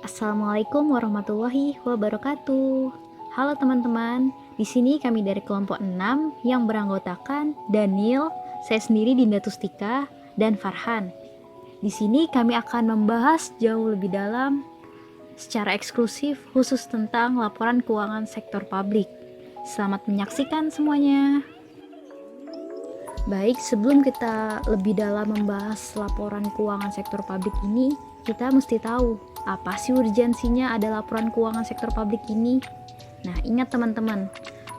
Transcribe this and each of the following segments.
Assalamualaikum warahmatullahi wabarakatuh. Halo teman-teman, di sini kami dari kelompok 6 yang beranggotakan Daniel, saya sendiri Dinda Tustika, dan Farhan. Di sini kami akan membahas jauh lebih dalam secara eksklusif khusus tentang laporan keuangan sektor publik. Selamat menyaksikan semuanya. Baik, sebelum kita lebih dalam membahas laporan keuangan sektor publik ini, kita mesti tahu apa sih urgensinya ada laporan keuangan sektor publik ini. Nah, ingat teman-teman,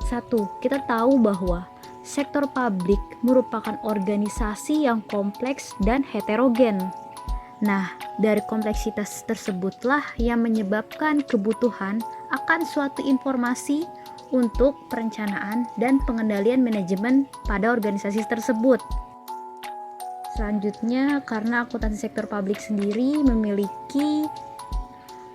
satu, kita tahu bahwa sektor publik merupakan organisasi yang kompleks dan heterogen. Nah, dari kompleksitas tersebutlah yang menyebabkan kebutuhan akan suatu informasi untuk perencanaan dan pengendalian manajemen pada organisasi tersebut. Selanjutnya, karena akuntansi sektor publik sendiri memiliki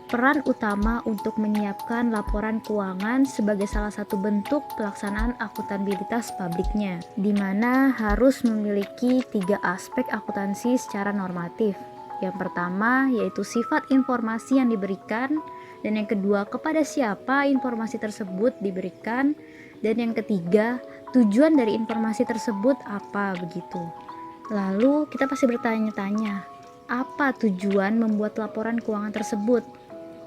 peran utama untuk menyiapkan laporan keuangan sebagai salah satu bentuk pelaksanaan akuntabilitas publiknya, di mana harus memiliki 3 aspek akuntansi secara normatif. Yang pertama yaitu sifat informasi yang diberikan, dan yang kedua kepada siapa informasi tersebut diberikan, dan yang ketiga tujuan dari informasi tersebut apa begitu. Lalu kita pasti bertanya-tanya, apa tujuan membuat laporan keuangan tersebut?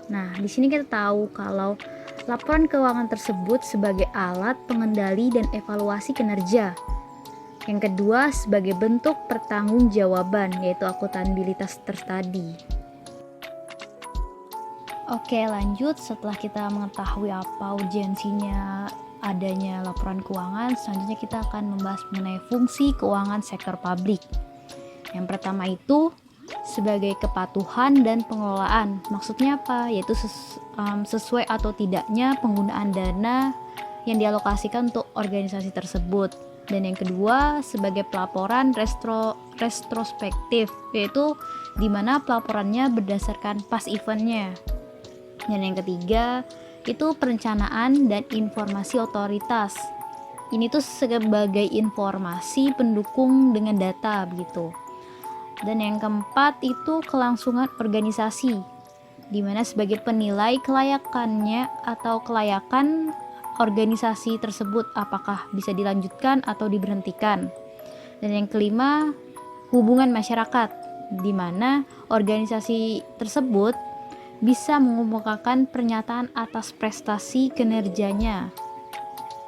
Nah, di sini kita tahu kalau laporan keuangan tersebut sebagai alat pengendali dan evaluasi kinerja. Yang kedua sebagai bentuk pertanggungjawaban, yaitu akuntabilitas tadi. Oke, lanjut. Setelah kita mengetahui apa urgensinya adanya laporan keuangan, selanjutnya kita akan membahas mengenai fungsi keuangan sektor publik. Yang pertama itu sebagai kepatuhan dan pengelolaan. Maksudnya apa? Yaitu sesuai atau tidaknya penggunaan dana yang dialokasikan untuk organisasi tersebut. Dan yang kedua sebagai pelaporan retrospektif, yaitu di mana pelaporannya berdasarkan past eventnya. Dan yang ketiga itu perencanaan dan informasi otoritas. Ini tuh sebagai informasi pendukung dengan data begitu. Dan yang keempat itu kelangsungan organisasi, di mana sebagai penilai kelayakannya atau kelayakan organisasi tersebut apakah bisa dilanjutkan atau diberhentikan. Dan yang kelima hubungan masyarakat, di mana organisasi tersebut bisa mengemukakan pernyataan atas prestasi kinerjanya.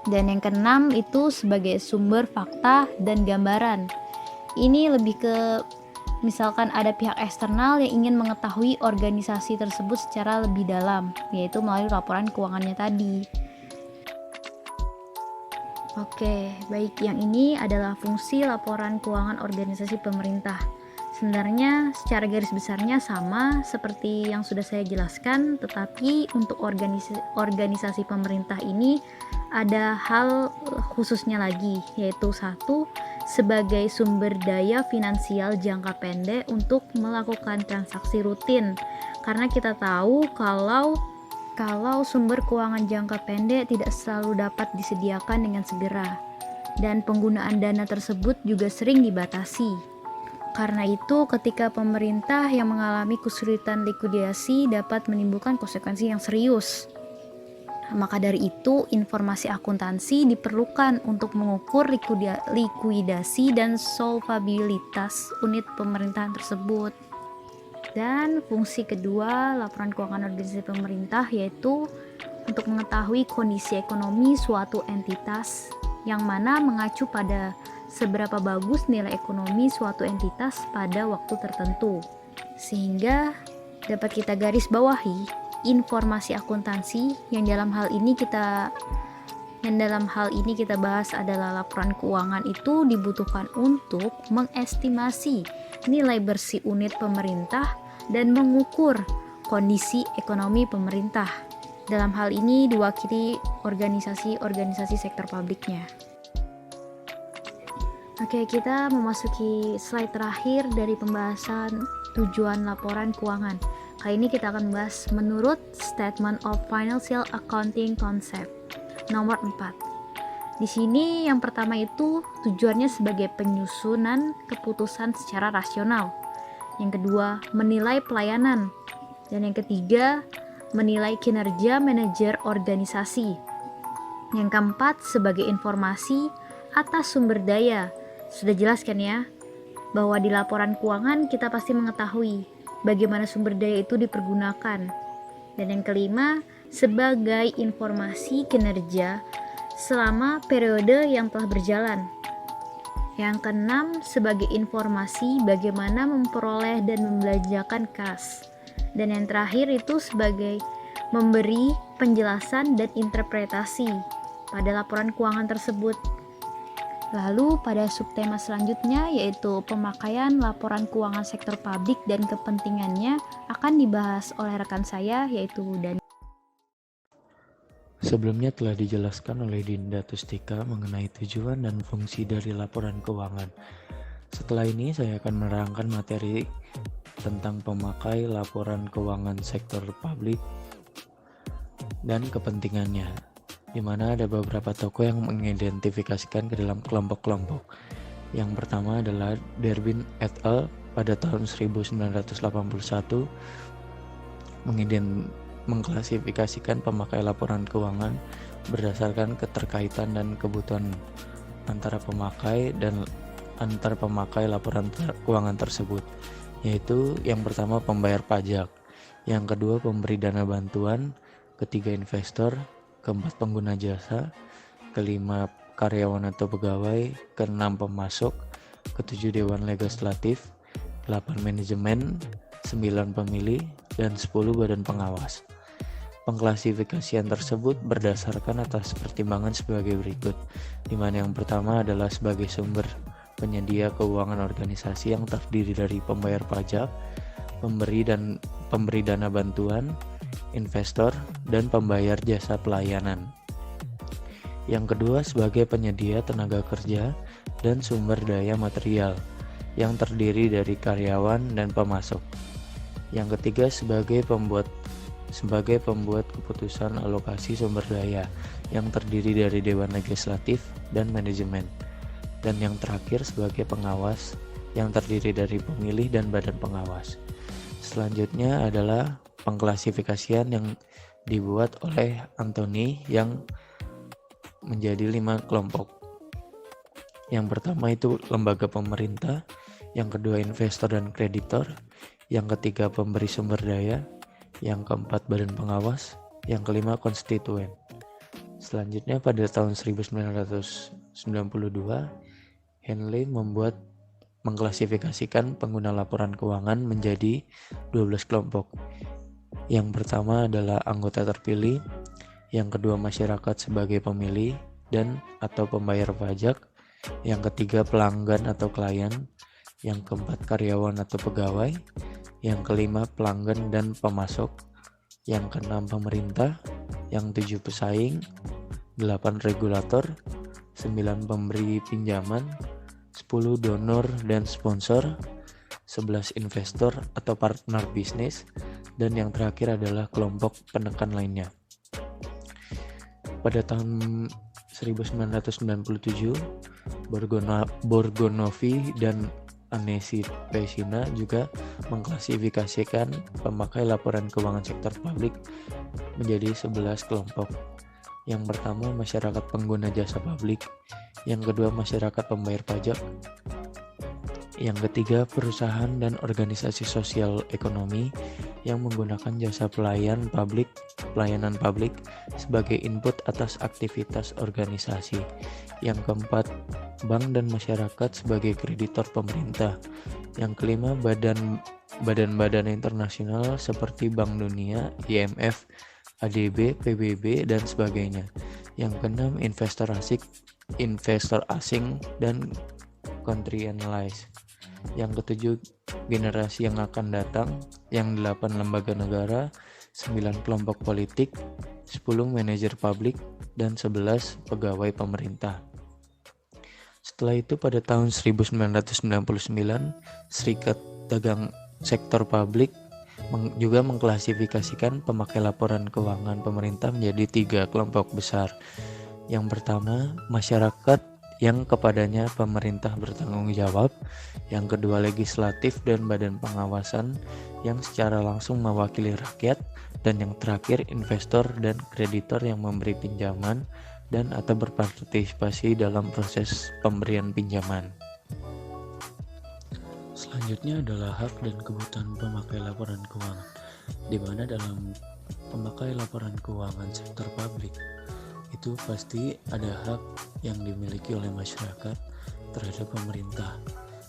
Dan yang keenam itu sebagai sumber fakta dan gambaran. Ini lebih ke misalkan ada pihak eksternal yang ingin mengetahui organisasi tersebut secara lebih dalam, yaitu melalui laporan keuangannya tadi. Oke, baik, yang ini adalah fungsi laporan keuangan organisasi pemerintah. Sebenarnya secara garis besarnya sama seperti yang sudah saya jelaskan, tetapi untuk organisasi pemerintah ini ada hal khususnya lagi, yaitu satu, sebagai sumber daya finansial jangka pendek untuk melakukan transaksi rutin. Karena kita tahu kalau sumber keuangan jangka pendek tidak selalu dapat disediakan dengan segera, dan penggunaan dana tersebut juga sering dibatasi. Karena itu, ketika pemerintah yang mengalami kesulitan likuidasi dapat menimbulkan konsekuensi yang serius. Maka dari itu, informasi akuntansi diperlukan untuk mengukur likuidasi dan solvabilitas unit pemerintahan tersebut. Dan fungsi kedua laporan keuangan organisasi pemerintah yaitu untuk mengetahui kondisi ekonomi suatu entitas, yang mana mengacu pada seberapa bagus nilai ekonomi suatu entitas pada waktu tertentu, sehingga dapat kita garis bawahi informasi akuntansi yang dalam hal ini kita bahas adalah laporan keuangan itu dibutuhkan untuk mengestimasi nilai bersih unit pemerintah dan mengukur kondisi ekonomi pemerintah. Dalam hal ini diwakili organisasi sektor publiknya. Oke, kita memasuki slide terakhir dari pembahasan tujuan laporan keuangan. Kali ini kita akan membahas menurut Statement of Financial Accounting Concept nomor 4. Di sini yang pertama itu tujuannya sebagai penyusunan keputusan secara rasional. Yang kedua, menilai pelayanan. Dan yang ketiga, menilai kinerja manajer organisasi. Yang keempat, sebagai informasi atas sumber daya. Sudah jelas kan ya, bahwa di laporan keuangan kita pasti mengetahui bagaimana sumber daya itu dipergunakan. Dan yang kelima, sebagai informasi kinerja selama periode yang telah berjalan. Yang keenam, sebagai informasi bagaimana memperoleh dan membelanjakan kas. Dan yang terakhir itu sebagai memberi penjelasan dan interpretasi pada laporan keuangan tersebut. Lalu pada subtema selanjutnya yaitu pemakaian laporan keuangan sektor publik dan kepentingannya akan dibahas oleh rekan saya yaitu Dani. Sebelumnya telah dijelaskan oleh Dinda Tustika mengenai tujuan dan fungsi dari laporan keuangan. Setelah ini saya akan menerangkan materi tentang pemakai laporan keuangan sektor publik dan kepentingannya, di mana ada beberapa tokoh yang mengidentifikasikan ke dalam kelompok-kelompok. Yang pertama adalah Derwin et al. Pada tahun 1981 mengklasifikasikan pemakai laporan keuangan berdasarkan keterkaitan dan kebutuhan antara pemakai dan antar pemakai laporan keuangan tersebut, yaitu yang pertama pembayar pajak, yang kedua pemberi dana bantuan, ketiga investor, keempat pengguna jasa, kelima karyawan atau pegawai, keenam pemasok, ketujuh dewan legislatif, 8 manajemen, 9 pemilih, dan 10 badan pengawas. Pengklasifikasian tersebut berdasarkan atas pertimbangan sebagai berikut, di mana yang pertama adalah sebagai sumber penyedia keuangan organisasi yang terdiri dari pembayar pajak, pemberi dana bantuan, investor, dan pembayar jasa pelayanan. Yang kedua sebagai penyedia tenaga kerja dan sumber daya material yang terdiri dari karyawan dan pemasok. Yang ketiga sebagai pembuat keputusan alokasi sumber daya yang terdiri dari dewan legislatif dan manajemen. Dan yang terakhir sebagai pengawas yang terdiri dari pemilih dan badan pengawas. Selanjutnya adalah pengklasifikasian yang dibuat oleh Anthony yang menjadi 5 kelompok. Yang pertama itu lembaga pemerintah, yang kedua investor dan kreditor, yang ketiga pemberi sumber daya, yang keempat badan pengawas, yang kelima konstituen. Selanjutnya pada tahun 1992 Henley mengklasifikasikan pengguna laporan keuangan menjadi 12 kelompok. Yang pertama adalah anggota terpilih, yang kedua masyarakat sebagai pemilih dan atau pembayar pajak, yang ketiga pelanggan atau klien, yang keempat karyawan atau pegawai, yang kelima pelanggan dan pemasok, yang keenam pemerintah, yang 7 pesaing, 8 regulator, 9 pemberi pinjaman, 10 donor dan sponsor, 11 investor atau partner bisnis, dan yang terakhir adalah kelompok penekan lainnya. Pada tahun 1997, Borgonovi dan Anesi Pesina juga mengklasifikasikan pemakai laporan keuangan sektor publik menjadi 11 kelompok. Yang pertama masyarakat pengguna jasa publik, yang kedua masyarakat pembayar pajak, yang ketiga perusahaan dan organisasi sosial ekonomi yang menggunakan jasa pelayanan publik sebagai input atas aktivitas organisasi. Yang keempat, bank dan masyarakat sebagai kreditor pemerintah. Yang kelima, badan-badan internasional seperti Bank Dunia, IMF, ADB, PBB, dan sebagainya. Yang keenam, investor asing dan country analyst. Yang ketujuh, generasi yang akan datang. Yang 8, lembaga negara, 9 kelompok politik, 10 manajer publik, dan 11 pegawai pemerintah. Setelah itu pada tahun 1999, Serikat Dagang Sektor Publik juga mengklasifikasikan pemakai laporan keuangan pemerintah menjadi 3 kelompok besar. Yang pertama, masyarakat yang kepadanya pemerintah bertanggung jawab. Yang kedua, legislatif dan badan pengawasan yang secara langsung mewakili rakyat. Dan yang terakhir, investor dan kreditor yang memberi pinjaman dan atau berpartisipasi dalam proses pemberian pinjaman. Selanjutnya adalah hak dan kebutuhan pemakai laporan keuangan, di mana dalam pemakai laporan keuangan sektor publik itu pasti ada hak yang dimiliki oleh masyarakat terhadap pemerintah,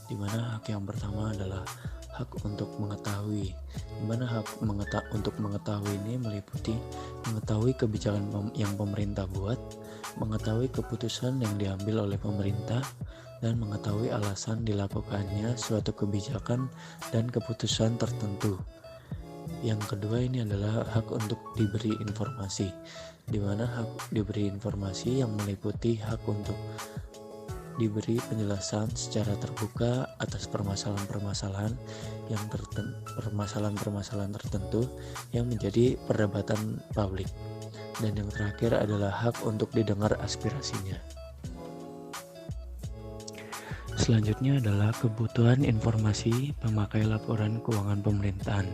di mana hak yang pertama adalah hak untuk mengetahui, di mana hak untuk mengetahui ini meliputi mengetahui kebijakan yang pemerintah buat, mengetahui keputusan yang diambil oleh pemerintah, dan mengetahui alasan dilakukannya suatu kebijakan dan keputusan tertentu. Yang kedua ini adalah hak untuk diberi informasi, di mana hak diberi informasi yang meliputi hak untuk diberi penjelasan secara terbuka atas permasalahan-permasalahan tertentu yang menjadi perdebatan publik. Dan yang terakhir adalah hak untuk didengar aspirasinya. Selanjutnya adalah kebutuhan informasi pemakai laporan keuangan pemerintahan,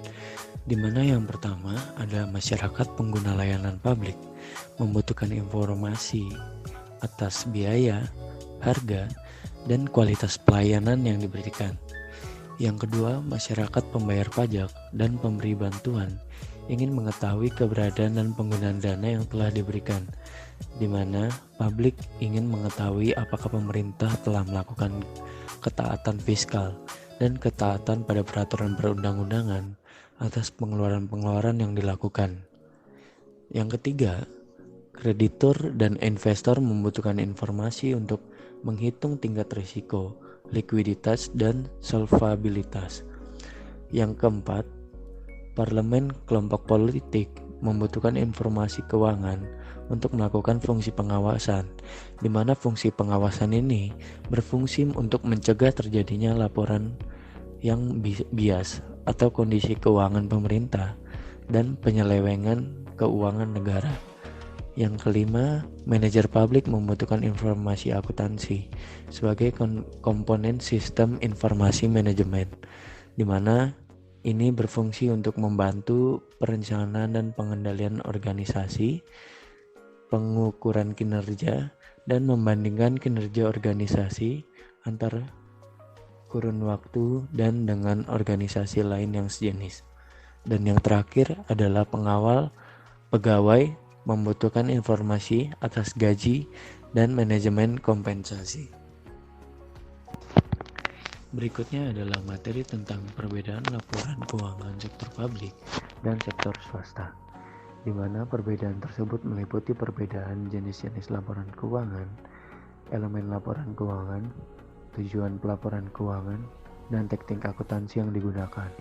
di mana yang pertama ada masyarakat pengguna layanan publik membutuhkan informasi atas biaya, harga, dan kualitas pelayanan yang diberikan. Yang kedua, masyarakat pembayar pajak dan pemberi bantuan ingin mengetahui keberadaan dan penggunaan dana yang telah diberikan, di mana publik ingin mengetahui apakah pemerintah telah melakukan ketaatan fiskal dan ketaatan pada peraturan perundang-undangan atas pengeluaran-pengeluaran yang dilakukan. Yang ketiga, kreditur dan investor membutuhkan informasi untuk menghitung tingkat risiko, likuiditas, dan solvabilitas. Yang keempat, parlemen kelompok politik membutuhkan informasi keuangan untuk melakukan fungsi pengawasan, di mana fungsi pengawasan ini berfungsi untuk mencegah terjadinya laporan yang bias atau kondisi keuangan pemerintah dan penyelewengan keuangan negara. Yang kelima, manajer publik membutuhkan informasi akuntansi sebagai komponen sistem informasi manajemen, di mana ini berfungsi untuk membantu perencanaan dan pengendalian organisasi, pengukuran kinerja, dan membandingkan kinerja organisasi antar kurun waktu dan dengan organisasi lain yang sejenis. Dan yang terakhir adalah pengawal pegawai membutuhkan informasi atas gaji dan manajemen kompensasi. Berikutnya adalah materi tentang perbedaan laporan keuangan sektor publik dan sektor swasta, di mana perbedaan tersebut meliputi perbedaan jenis-jenis laporan keuangan, elemen laporan keuangan, tujuan pelaporan keuangan, dan teknik akuntansi yang digunakan.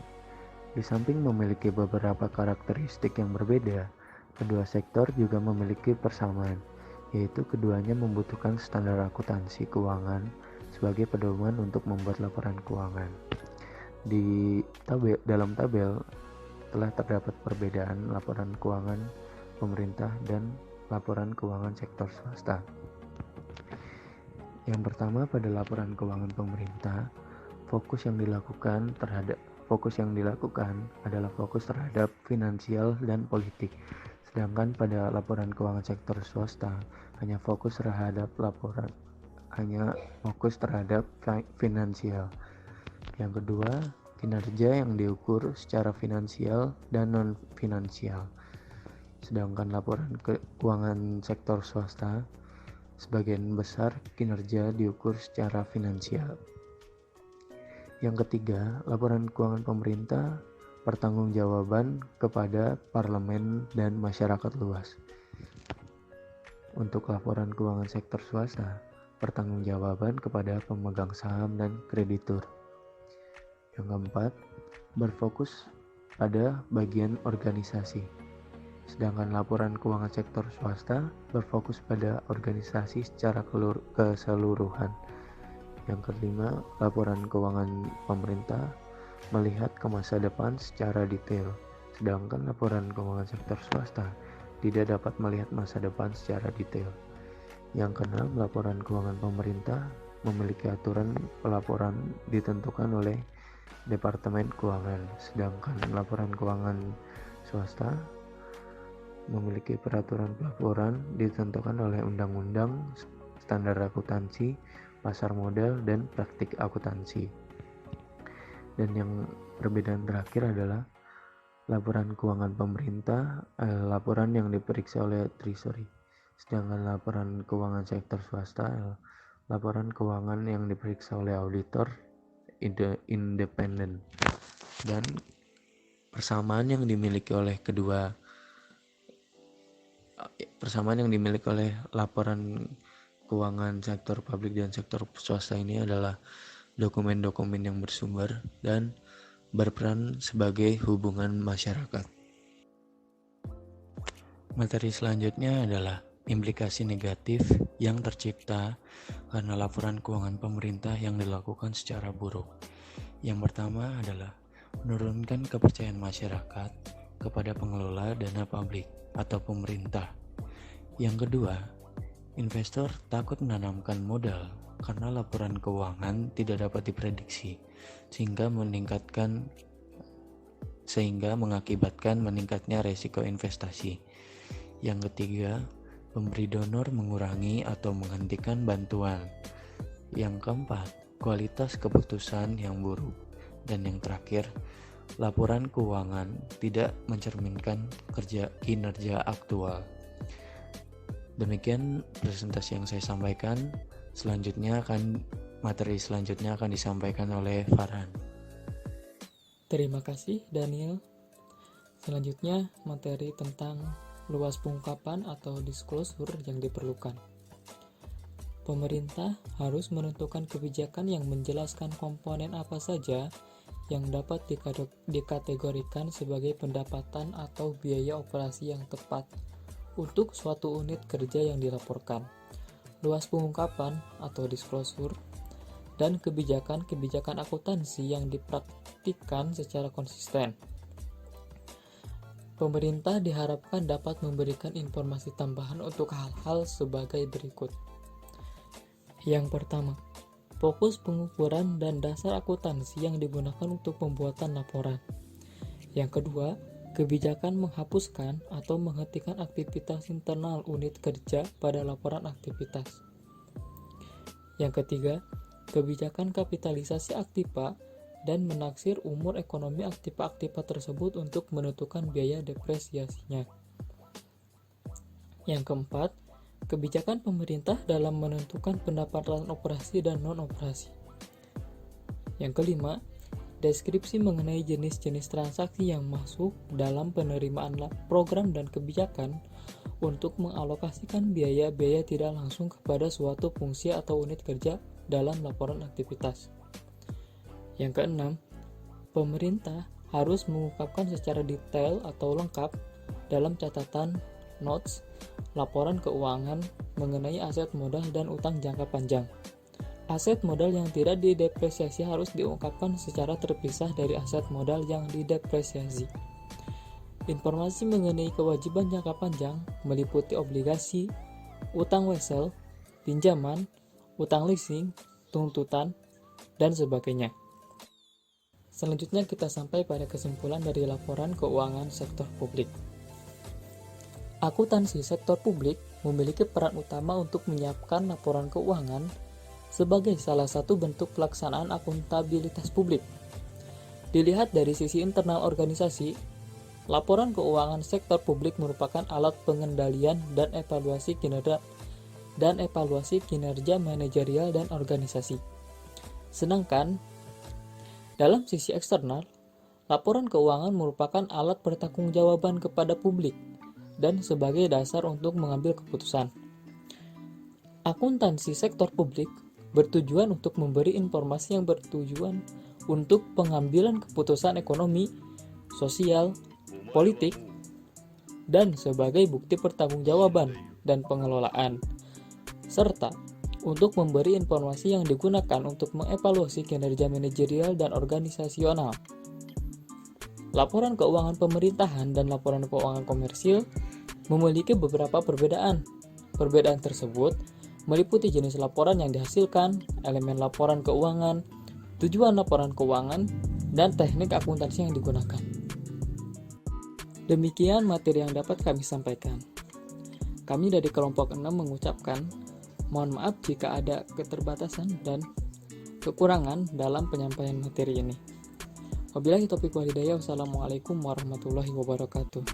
Di samping memiliki beberapa karakteristik yang berbeda, kedua sektor juga memiliki persamaan, yaitu keduanya membutuhkan standar akuntansi keuangan sebagai pedoman untuk membuat laporan keuangan. Dalam tabel telah terdapat perbedaan laporan keuangan pemerintah dan laporan keuangan sektor swasta. Yang pertama, pada laporan keuangan pemerintah, fokus yang dilakukan adalah fokus terhadap finansial dan politik. Sedangkan pada laporan keuangan sektor swasta hanya fokus terhadap finansial. Yang kedua, kinerja yang diukur secara finansial dan non finansial. Sedangkan laporan keuangan sektor swasta sebagian besar kinerja diukur secara finansial. Yang ketiga, laporan keuangan pemerintah pertanggungjawaban kepada parlemen dan masyarakat luas. Untuk laporan keuangan sektor swasta, pertanggungjawaban kepada pemegang saham dan kreditur. Yang keempat, berfokus pada bagian organisasi. Sedangkan laporan keuangan sektor swasta berfokus pada organisasi secara keseluruhan. Yang kelima, laporan keuangan pemerintah melihat ke masa depan secara detail, sedangkan laporan keuangan sektor swasta tidak dapat melihat masa depan secara detail. Yang keenam, laporan keuangan pemerintah memiliki aturan pelaporan ditentukan oleh Departemen Keuangan, sedangkan laporan keuangan swasta memiliki peraturan pelaporan ditentukan oleh Undang-Undang Standar Akuntansi, Pasar Modal, dan Praktik Akuntansi. Dan yang perbedaan terakhir adalah laporan keuangan pemerintah, laporan yang diperiksa oleh Treasury, sedangkan laporan keuangan sektor swasta, laporan keuangan yang diperiksa oleh auditor independen. Dan persamaan yang dimiliki oleh laporan keuangan sektor publik dan sektor swasta ini adalah dokumen-dokumen yang bersumber dan berperan sebagai hubungan masyarakat. Materi selanjutnya adalah implikasi negatif yang tercipta karena laporan keuangan pemerintah yang dilakukan secara buruk. Yang pertama adalah menurunkan kepercayaan masyarakat kepada pengelola dana publik atau pemerintah. Yang kedua, investor takut menanamkan modal karena laporan keuangan tidak dapat diprediksi, sehingga mengakibatkan meningkatnya resiko investasi. Yang ketiga, pemberi donor mengurangi atau menghentikan bantuan. Yang keempat, kualitas keputusan yang buruk. Dan yang terakhir, laporan keuangan tidak mencerminkan kinerja aktual. Demikian presentasi yang saya sampaikan. Materi selanjutnya akan disampaikan oleh Farhan. Terima kasih Daniel. Selanjutnya materi tentang luas pengungkapan atau disclosure yang diperlukan. Pemerintah harus menentukan kebijakan yang menjelaskan komponen apa saja yang dapat dikategorikan sebagai pendapatan atau biaya operasi yang tepat untuk suatu unit kerja yang dilaporkan. Luas pengungkapan atau disclosure dan kebijakan-kebijakan akuntansi yang dipraktikkan secara konsisten. Pemerintah diharapkan dapat memberikan informasi tambahan untuk hal-hal sebagai berikut. Yang pertama, fokus pengukuran dan dasar akuntansi yang digunakan untuk pembuatan laporan. Yang kedua, kebijakan menghapuskan atau menghentikan aktivitas internal unit kerja pada laporan aktivitas. Yang ketiga, kebijakan kapitalisasi aktiva dan menaksir umur ekonomi aktiva-aktiva tersebut untuk menentukan biaya depresiasinya. Yang keempat, kebijakan pemerintah dalam menentukan pendapatan operasi dan non-operasi. Yang kelima, deskripsi mengenai jenis-jenis transaksi yang masuk dalam penerimaan program dan kebijakan untuk mengalokasikan biaya-biaya tidak langsung kepada suatu fungsi atau unit kerja dalam laporan aktivitas. Yang keenam, pemerintah harus mengungkapkan secara detail atau lengkap dalam catatan notes laporan keuangan mengenai aset modal dan utang jangka panjang. Aset modal yang tidak didepresiasi harus diungkapkan secara terpisah dari aset modal yang didepresiasi. Informasi mengenai kewajiban jangka panjang meliputi obligasi, utang wesel, pinjaman, utang leasing, tuntutan, dan sebagainya. Selanjutnya kita sampai pada kesimpulan dari laporan keuangan sektor publik. Akuntansi sektor publik memiliki peran utama untuk menyiapkan laporan keuangan sebagai salah satu bentuk pelaksanaan akuntabilitas publik. Dilihat dari sisi internal organisasi, laporan keuangan sektor publik merupakan alat pengendalian dan evaluasi kinerja manajerial dan organisasi. Sedangkan dalam sisi eksternal, laporan keuangan merupakan alat pertanggungjawaban kepada publik dan sebagai dasar untuk mengambil keputusan. Akuntansi sektor publik bertujuan untuk memberi informasi yang bertujuan untuk pengambilan keputusan ekonomi, sosial, politik, dan sebagai bukti pertanggungjawaban dan pengelolaan, serta untuk memberi informasi yang digunakan untuk mengevaluasi kinerja manajerial dan organisasional. Laporan keuangan pemerintahan dan laporan keuangan komersil memiliki beberapa perbedaan. Perbedaan tersebut meliputi jenis laporan yang dihasilkan, elemen laporan keuangan, tujuan laporan keuangan, dan teknik akuntansi yang digunakan. Demikian materi yang dapat kami sampaikan. Kami dari kelompok 6 mengucapkan mohon maaf jika ada keterbatasan dan kekurangan dalam penyampaian materi ini. Wabillahi taufiq wal hidayah. Wassalamualaikum warahmatullahi wabarakatuh.